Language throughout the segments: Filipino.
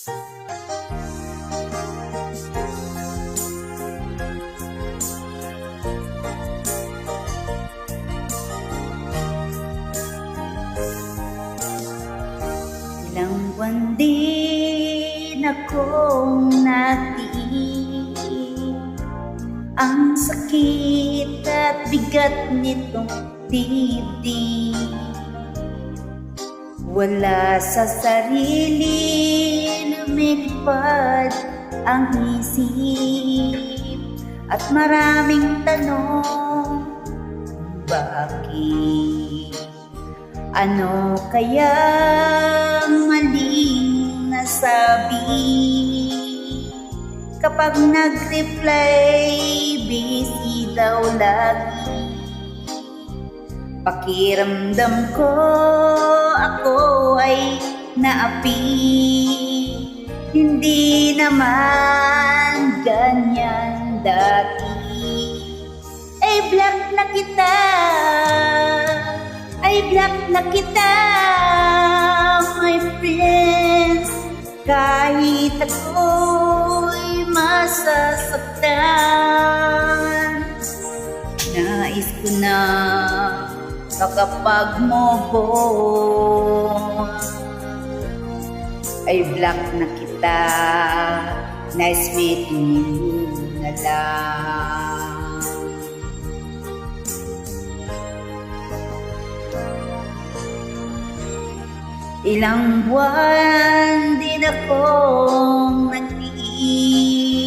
Ilang buwan din akong natiis ang sakit at bigat nitong dibdib. Wala sa sarili lumilipad ang isip at maraming tanong, bakit? Ano kayang maling nasabi? Kapag nag-reply, busy daw lagi. Pakiramdam ko ako ay naapi. Hindi naman ganyan dati. Ay block na kita, ay block na kita, my friends. Kahit ako'y masasaktan, nais ko na makapag-move on. Ay block na kita, nice meeting you na lang. Ilang buwan din akong nagtiis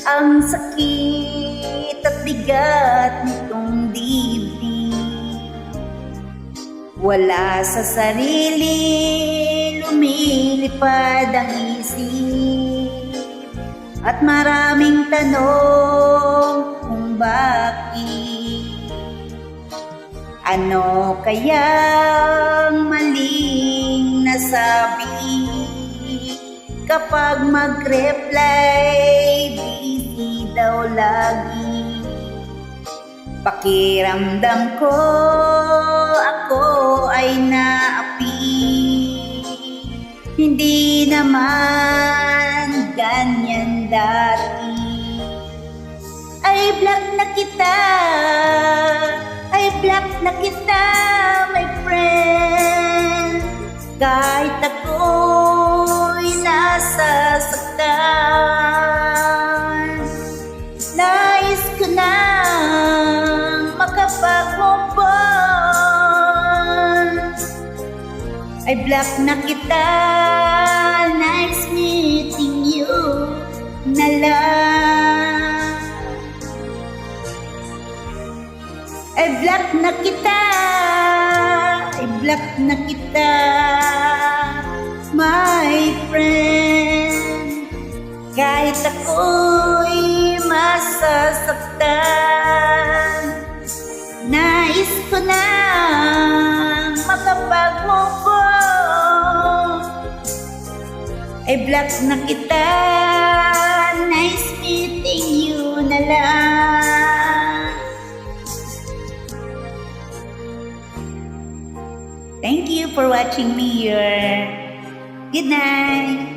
ang sakit at bigat nitong dibdib. Wala sa sarili lumilipad ang isip at maraming tanong kung bakit. Ano kayang maling nasabi? Kapag mag-reply, busy daw lagi. Pakiramdam ko ako ay naapi. Hindi naman ganyan dati. Ay block na kita, ay block na kita, my friend. Kahit ako'y nasasaktan, nais ko na makapag-move on. Ay block na kita, nice meeting you na lang. Ay block na kita, ay block na kita, my friend. Kahit ako'y masasaktan, nais ko na makapag-move on. Ay block na kita, nice meeting you na lang. Thank you for watching me here. Good night.